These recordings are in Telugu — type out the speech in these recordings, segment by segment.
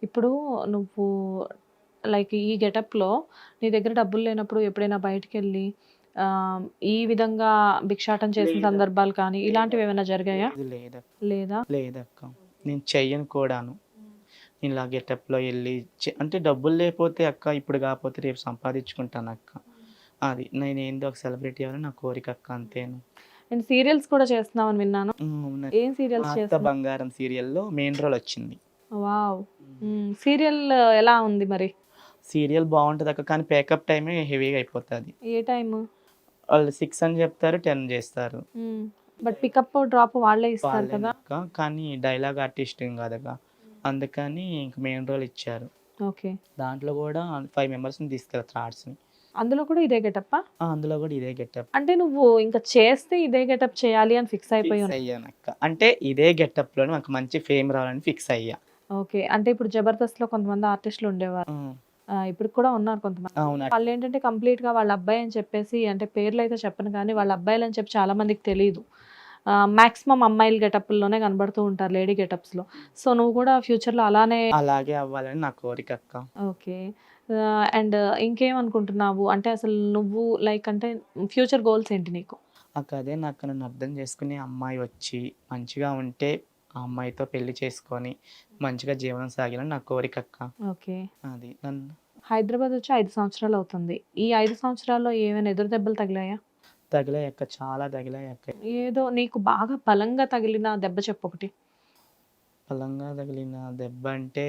ఇప్పుడు నువ్వు లైక్ ఈ గెటప్‌లో నీ దగ్గర డబ్బులు లేనప్పుడు ఎప్పుడైనా బయటికెళ్ళి ఈ విధంగా భిక్షాటన చేసిన లేదక్క. సందర్భాలు కానీ ఇలాంటివేమైనా జరిగాయా? లేదు లేదక్క. లేదా? లేదక్క. నేను చెయ్యను కూడాను. ఇలా గెటప్‌లో ఎళ్లి అంటే డబ్బులు లేపోతే అక్క ఇప్పుడు కాపోతే రేపు సంపాదించుకుంటానక్క. అది నేనేందో ఒక సెలబ్రిటీ అవ్వాలని నా కోరికక్క అంతేను. అండ్ సీరియల్స్ కూడా చేస్తున్నావని విన్నాను. అవునండి. ఏం 'మా సీరియల్స్ అత్త చేస్తున్నావు? బంగారం' సీరియల్‌లో మెయిన్ రోల్ వచ్చింది. వావ్! సీరియల్ ఎలా ఉంది మరి? సీరియల్ బావుంటదక్క. కానీ పేకప్ టైమే హెవీగా అయిపోతది. ఏ టైము? వాళ్ళు 6 అని చెప్తారు, 10 చేస్తారు. హ్మ్. బట్ పికప్, డ్రాప్ వాళ్ళే ఇస్తారు కదా! వాళ్ళేనక్క. కానీ డైలాగ్ ఆర్టిస్ట్ ఏం కాదక్క. అందుకని ఇంక మెయిన్ రోల్ ఇచ్చారు. ఓకే. దాంట్లో గూడా 5 మెంబర్స్‌ని తీసుకెళ్తారు థ్రాడ్స్‌ని. అందులో కూడా ఇదే గెటప్పా? అందులో గూడా ఇదే గెటప్. అంటే నువ్వు ఇంక చేస్తే ఇదే గెటప్ చేయాలి అని ఫిక్స్ అయిపోయి ఫిక్స్ అయ్యానక్క. అంటే ఇదే గెటప్‌లోనే నాకు మంచి ఫేమ్ రావాలని ఫిక్స్ అయ్యా. ఓకే. అంటే ఇప్పుడు 'జబర్దస్త్‌లో' కొంతమంది ఆర్టిస్టులు ఉండేవారు. హ్మ్. ఇప్పటికి కూడా ఉన్నారు కొంతమంది. అవును. వాళ్ళేంటంటే కంప్లీట్‌గా వాళ్ళ అబ్బాయి అని చెప్పేసి అంటే పేర్లైతే చెప్పను కానీ వాళ్ళ అబ్బాయిలని చెప్పి చాలా మందికి తెలీదు. మాక్సిమం అమ్మాయిల గెటప్పుల్లోనే కనబడుతూ ఉంటారు లేడీ గెటప్స్‌లో. సో, నువ్వు కూడా ఫ్యూచర్‌లో అలానే అలాగే అవ్వాలని నా కోరికక్క. ఓకే. అండ్ ఇంకేమనుకుంటున్నావు? అంటే అసలు నువ్వు లైక్ అంటే ఫ్యూచర్ గోల్స్ ఏంటి నీకు? అదే నాకు నన్ను అర్థం చేసుకునే అమ్మాయి వచ్చి మంచిగా ఉంటే ఆ అమ్మాయితో పెళ్లి చేసుకొని మంచిగా జీవనం సాగాలని నా కోరికక్క. ఓకే. అది నన్ను హైదరాబాద్ వచ్చి 5 సంవత్సరాలవుతుంది. ఈ 5 సంవత్సరాల్లో ఏమైనా ఎదురు దెబ్బలు తగిలాయా? తగిలాయక్క. చాలా తగిలాయక్క. ఏదో నీకు బాగా బలంగా తగిలిన దెబ్బ చెప్పొకటి. బలంగా తగిలిన దెబ్బ అంటే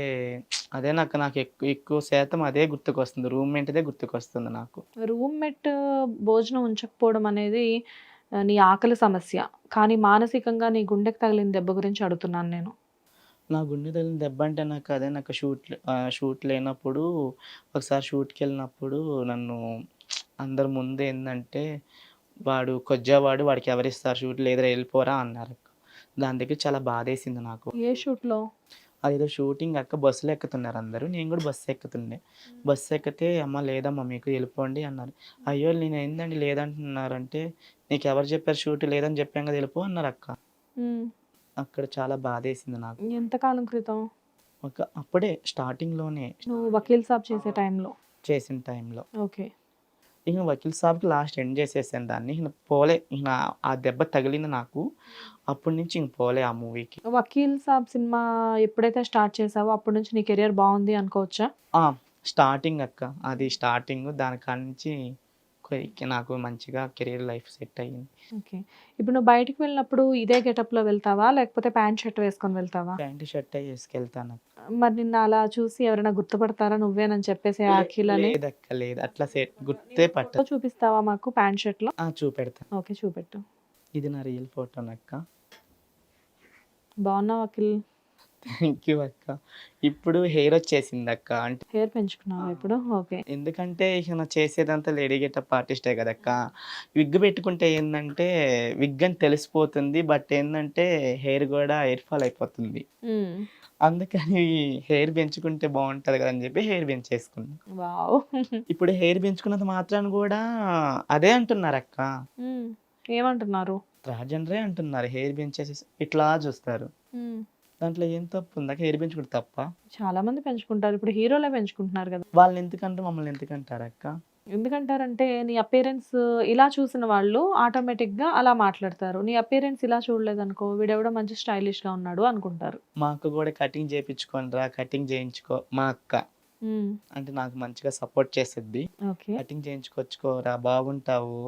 అదే నాకు ఎక్కువ శాతం అదే గుర్తుకొస్తుంది. రూమ్‌మేట్‌దే గుర్తుకొస్తుంది నాకు. రూమ్‌మేట్ భోజనం ఉంచకపోవడం అనేది నీ ఆకలి సమస్య. కానీ మానసికంగా నీ గుండెకి తగిలిన దెబ్బ గురించి అడుగుతున్నాను నేను. నా గుండె తగిలిన దెబ్బ అంటే నాకు షూట్ లేనప్పుడు ఒకసారి షూట్‌కెళ్ళినప్పుడు నన్ను అందరి ముందు ఏందంటే, "వాడు కొజ్జావాడు వాడికి ఎవరిస్తారు షూట్ లేదురా ఎళ్ళిపోరా" అన్నారక్క. దాని దగ్గర చాలా బాధేసింది నాకు. ఏ షూట్‌లో? అదేదో షూటింగ్ అక్క బస్సులో ఎక్కుతున్నారు అందరూ. నేను కూడా బస్సు ఎక్కుతుండే. బస్సు ఎక్కితే "అమ్మ లేదమ్మా మీకు ఎళ్ళిపోండి" అన్నారు. అయ్యో! నేనేందండి లేదంటున్నారంటే, "నీకెవరు చెప్పారు షూట్ లేదని చెప్పాం కదా! ఎళ్ళిపో" అన్నారక్క. హ్మ్. అక్కడ చాలా బాధేసింది నాకు. ఎంత కాలం క్రితం? అప్పుడే స్టార్టింగ్‌లోనే నువ్వు వకీల్ సాబ్ చేసే టైంలో. చేసిన టైంలో. ఓకే. ఇక వకీల్ సాబ్‌కి లాస్ట్ ఎండ్ చేసేసాను దాన్ని. ఇక పోలే. ఇక ఆ దెబ్బ తగిలింది నాకు. అప్పటి నుంచి ఇంక పోలే ఆ మూవీకి. వకీల్ సాబ్ సినిమా ఎప్పుడైతే స్టార్ట్ చేసావో అప్పటి నుంచి నీ కెరియర్ బావుంది అనుకోవచ్చా? ఆ! స్టార్టింగ్ అక్క. అది స్టార్టింగు. దాని కాడ్నుంచి నాకు మంచిగా కెరియర్ లైఫ్ సెట్ అయ్యింది. ఓకే. ఇప్పుడు నువ్వు బయటికి వెళ్ళినప్పుడు ఇదే గెటప్‌లో వెళ్తావా? లేకపోతే ప్యాంట్, షర్ట్ వేసుకొని వెళ్తావా? ప్యాంటు, షర్టే యేసుకెళ్తానక్క. మరి నిన్ను అలా చూసి ఎవరైనా గుర్తుపడతారా నువ్వేనని చెప్పేసి ఆ అఖిల్ అని? లేదక్క లేదు. అట్లా గుర్తే ఫోటో పట్టదు. చూపిస్తావా మాకు ప్యాంట్, షర్ట్‌లో? చూపెడతాను. ఓకే. చూపెట్టు. ఇది నా రియల్ ఫోటోనక్క. బాగున్నావా అఖిల్? థాంక్ యూ అక్క. ఇప్పుడు హెయిరొచ్చేసిందక్క. అంటే హెయిర్ పెంచుకున్నావా ఆ! ఇప్పుడు? ఓకే. ఎందుకంటే ఇక నా చేసేదంతా లేడీ గెటప్ ఆర్టిస్టే గదక్క. విగ్ పెట్టుకుంటే ఏందంటే, విగ్ అని తెలిసిపోతుంది. బట్ ఏందంటే, హెయిర్ గూడా హెయిర్ ఫాల్ అయిపోతుంది. హ్మ్. అందుకని హెయిర్ పెంచుకుంటే బావుంటది గదని జెప్పి హెయిర్ పెంచేసుకున్నా. వావ్! ఇప్పుడు హెయిర్ పెంచుకున్నంత మాత్రాన గూడా అదే అంటున్నారక్క. హ్మ్. ఏమంటున్నారు? ట్రాన్స్‌జెండరే అంటున్నారు. హెయిర్ పెంచేసేసి ఇట్లా జూస్తారు. హ్మ్. దాంట్లో ఏం తప్పుందక్క? హెయిర్ పెంచుకుంటే తప్పా? చాలా మంది పెంచుకుంటారు. ఇప్పుడు హీరోలే పెంచుకుంటున్నారు గదా! వాళ్ళనెందుకంటారు? మమ్మల్నెందుకంటారక్క? ఎందుకంటారంటే నీ అపియరెన్స్ ఇలా చూసిన వాళ్ళు ఆటోమేటిక్‌గా అలా మాట్లాడతారు. నీ అపియరెన్స్ ఇలా చూడలేదనుకో వీడెవడో మంచి స్టైలిష్‌గా ఉన్నాడు అనుకుంటారు. మా అక్క గూడా కటింగ్ జేపిచ్చుకోనిరా, కటింగ్ జేయించుకో మా అక్క. హ్మ్. అంటే నాకు మంచిగా సపోర్ట్ చేసిద్ది. ఓకే. కటింగ్ చేయించుకొచ్చుకోరా బాగుంటావు.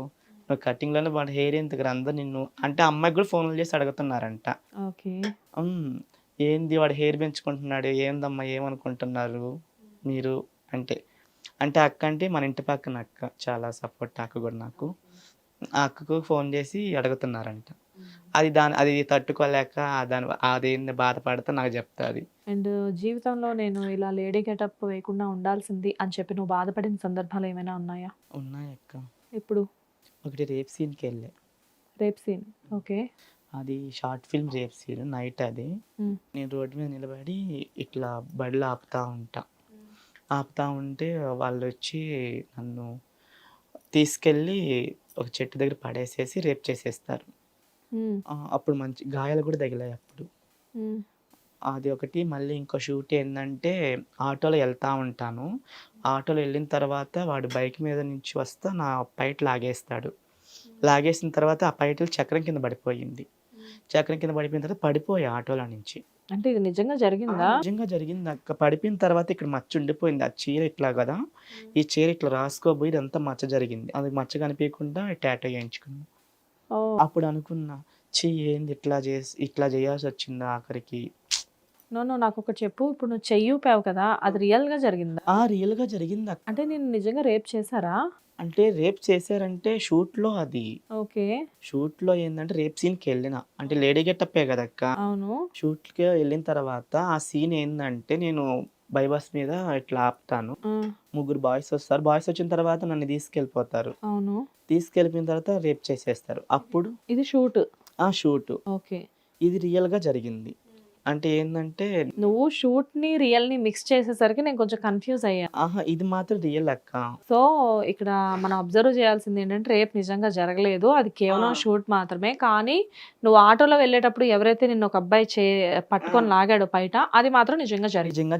నువ్వు కటింగ్‌లోనే వాడి హెయిర్ ఎందుకురా అందరూ నిన్ను అంటే అమ్మాయికి గూడా ఫోన్‌లు చేసి అడుగుతున్నారంట. ఓకే. హ్మ్. ఏంది వాడు హెయిర్ పెంచుకుంటున్నాడు. ఏందమ్మా ఏమనుకుంటున్నారు మీరు అంటే, అంటే అక్క అంటే మన ఇంటి పక్కన అక్క. చాలా సపోర్ట్ ఆ అక్క గూడా నాకు. ఆ అక్కకు ఫోన్ చేసి అడుగుతున్నారంట. అది తట్టుకోలేక అదేంది బాధపడతా నాకు జెప్తాది. అండ్ జీవితంలో నేను ఇలా లేడీ గెటప్ వేయకుండా ఉండాల్సింది అని చెప్పి నువ్వు బాధపడిన సందర్భాలు ఏమైనా ఉన్నాయా? ఉన్నాయక్క. ఎప్పుడు? ఒకటి రేప్ సీన్‌కెళ్ళా. Rape scene. ఓకే. అది short film rape scene night అది. హ్మ్. నేను రోడ్డు మీద నిలబడి ఇట్లా బండ్లు ఆపుతా ఉంటా. ఆపుతా ఉంటే వాళ్ళొచ్చి నన్ను తీసుకెళ్ళి ఒక చెట్టు దగ్గర పడేసేసి రేప్ చేసేస్తారు. హ్మ్. అప్పుడు మంచి గాయాలు గూడా తగిలాయి అప్పుడు. హ్మ్. అది ఒకటి. మళ్ళీ ఇంకో షూట్ ఏంటంటే ఆటోలో వెళ్తా ఉంటాను. ఆటోలో వెళ్ళిన తర్వాత వాడు బైక్ మీద నుంచి వస్తా నా పైట లాగేస్తాడు. లాగేసిన తర్వాత ఆ పైటలు చక్రం కింద పడిపోయింది. చక్రం కింద పడిపోయిన తర్వాత పడిపోయా ఆటోలో నుంచి. అంటే ఇది నిజంగా జరిగిందా? నిజంగా జరిగింది అక్క. పడిపోయిన తర్వాత ఇక్కడ మచ్చ ఉండిపోయింది. ఆ చీర ఇట్లా కదా, ఈ చీర ఇట్లా రాసుకోబోయి ఇదంతా మచ్చ జరిగింది. అది మచ్చ కనిపించకుండా టాటూ చేయించుకున్నాను. ఓ అప్పుడు అనుకున్నా, ఏంది ఇట్లా చేయాల్సి వచ్చిందా ఆఖరికి. నాకు ఒకటి చెప్పు, ఇప్పుడు నువ్వు చెయ్యి ఊపావు కదా, అది రియల్ గా జరిగిందా? రియల్ గా జరిగింది అక్క. అంటే నేను నిజంగా రేప్ చేశారా? అంటే రేప్ చేశారంటే షూట్ లో అది. ఓకే. షూట్ లో ఏంటంటే రేప్ సీన్ కి వెళ్ళిన, అంటే లేడీ గెటప్పే కదక్క. అవును. షూట్ కి వెళ్ళిన తర్వాత ఆ సీన్ ఏంటంటే నేను బైపాస్ మీద ఇట్లా ఆపుతాను. 3 బాయ్స్ వస్తారు. బాయ్స్ వచ్చిన తర్వాత నన్ను తీసుకెళ్ళిపోతారు. అవును. తీసుకెళ్ళిపోయిన తర్వాత రేప్ చేసేస్తారు. అప్పుడు ఇది షూట్. Shoot okay. ఇది రియల్ గా జరిగింది. అంటే ఏంటంటే నువ్వు షూట్ ని రియల్ ని మిక్స్ చేసేసరికి నేను కొంచెం కన్ఫ్యూజ్ అయ్యా. ఇది మాత్రం రియల్ అక్క. సో ఇక్కడ మనం అబ్జర్వ్ చేయాల్సింది ఏంటంటే రేప్ నిజంగా జరగలేదు, అది కేవలం షూట్ మాత్రమే. కానీ నువ్వు ఆటోలో వెళ్ళేటప్పుడు ఎవరైతే నిన్ను ఒక అబ్బాయి పట్టుకొని లాగాడో బయట, అది మాత్రం నిజంగా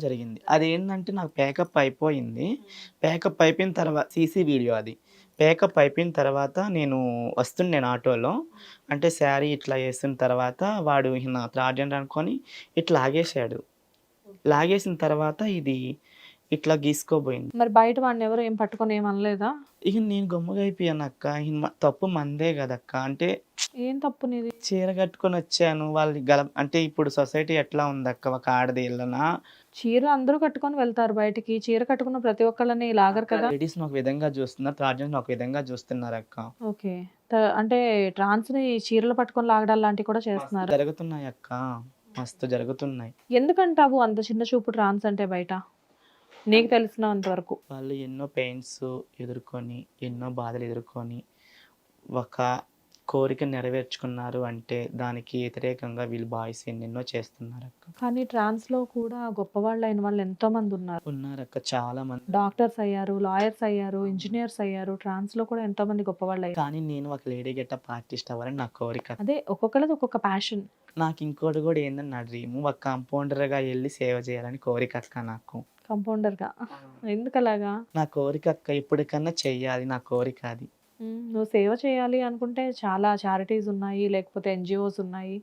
జరిగింది. అది ఏంటంటే నాకు ప్యాకప్ అయిపోయింది. ప్యాకప్ అయిపోయిన తర్వాత సీసీ వీడియో అది. ప్యాకప్ అయిపోయిన తర్వాత నేను వస్తుండేను ఆటోలో. అంటే శారీ ఇట్లా వేసిన తర్వాత వాడు నా త్రాడ్యండి అనుకొని ఇట్లా లాగేశాడు. లాగేసిన తర్వాత ఇది ఇట్లా గీసుకోబోయింది. మరి బయట వాడిని ఎవరు ఏం పట్టుకొని ఏమనలేదా? ఇక నేను గమ్ముగా అయిపోయాను అక్క. తప్పు మందే కదక్క. అంటే ఏం తప్పు నీది? చీర కట్టుకొని వచ్చాను. వాళ్ళు అంటే ఇప్పుడు సొసైటీ ఎట్లా ఉందక్క, ఒక ఆడది వెళ్ళనా చీర అందరూ కట్టుకొని వెళ్తారు బయటికి. చీర కట్టుకున్న ప్రతి ఒక్కళ్ళని లాగరు కదా. లేడీస్ ఒక విధంగా చూస్తున్నారు, ట్రాన్స్జెండర్ ఒక విధంగా చూస్తున్నారు అక్క. ఓకే. అంటే ట్రాన్స్ ని చీరలు పట్టుకొని లాగడాలు లాంటివి కూడా చేస్తున్నారు. జరుగుతున్నాయి అక్క, మస్తు జరుగుతున్నాయి. ఎందుకంటావు అంత చిన్న చూపు ట్రాన్స్ అంటే బయట నీకు తెలిసినంత వరకు? వాళ్ళు ఎన్నో పెయిన్స్ ఎదుర్కొని, ఎన్నో బాధలు ఎదుర్కొని ఒక కోరిక నెరవేర్చుకున్నారు అంటే దానికి వ్యతిరేకంగా వీళ్ళు బాయ్స్ ఎన్నెన్నో చేస్తున్నారు అక్క. కానీ ట్రాన్స్ లో కూడా గొప్పవాళ్ళు అయిన వాళ్ళు ఎంతో మంది ఉన్నారక్క, చాలా మంది. డాక్టర్స్ అయ్యారు, లాయర్స్ అయ్యారు, ఇంజనీర్స్ అయ్యారు. ట్రాన్స్ లో కూడా ఎంతో మంది గొప్పవాళ్ళు అయ్యారు. కానీ నేను ఒక లేడీ గెటప్ ఆర్టిస్ట్ అవ్వాలని నా కోరిక. అదే ఒక్కొక్కరిది ఒక్కొక్క ప్యాషన్. నాకు ఇంకోటి కూడా ఏంటని నా డ్రీమ్, ఒక కాంపౌండర్ గా వెళ్ళి సేవ చేయాలని కోరిక అక్క నాకు. కంపౌండర్ గా? ఎందుకు అలాగా? నా కోరిక అక్క, ఇప్పటికన్నా చెయ్యాలి, నా కోరిక అది. నువ్వు సేవ చేయాలి అనుకుంటే చాలా చారిటీస్ ఉన్నాయి, లేకపోతే ఎన్జిఓస్ ఉన్నాయి.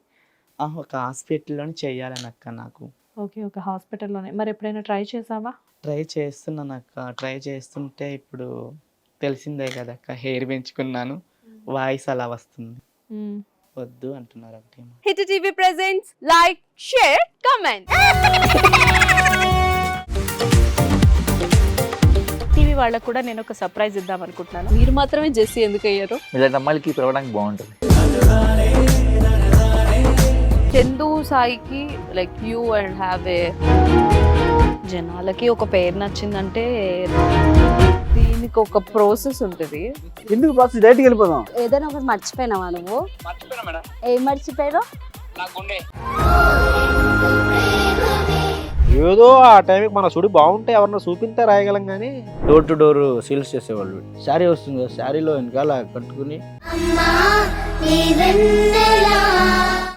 ఒక హాస్పిటల్లోనే చెయ్యాలని అక్క నాకు. ఓకే, ఒక హాస్పిటల్లోనే. మరి ఎప్పుడైనా ట్రై చేసావా? ట్రై చేస్తున్నాను అక్క. ట్రై చేస్తుంటే ఇప్పుడు తెలిసిందే కదక్క, హెయిర్ పెంచుకున్నాను, వాయిస్ అలా వస్తుంది. వద్దు అంటున్నారు ఒకటి. Hit TV presents like, share, comment. TV వాళ్ళకు కూడా నేను ఒక సర్ప్రైజ్ ఇద్దాం అనుకుంటున్నాను. మీరు మాత్రమే జెస్సీ ఎందుకు అయ్యారు? ఇలాంటి అమ్మాయిలకి పిలవడానికి బాగుంటుంది. చందు సాయికి like you and have a, జనాలకి ఒక పేరు నచ్చిందంటే దీనికి ఒక ప్రాసెస్ ఉంటుంది. ఎందుకు ప్రాసెస్? డైరెక్ట్‌గా వెళ్ళిపోదాం. ఏదైనా ఒకటి మర్చిపోయినావా నువ్వు? మర్చిపోయినా మేడం. ఏం మర్చిపోయావు? నా గుండె. ఏదో ఆ టైంకి మన సుడి బాగుంటే ఎవరన్నా చూపింటే రాయగలం కానీ డోర్ టు డోర్ సేల్స్ చేసేవాళ్ళు. శారీ వస్తుంది కదా, శారీలో వెనకాల కట్టుకుని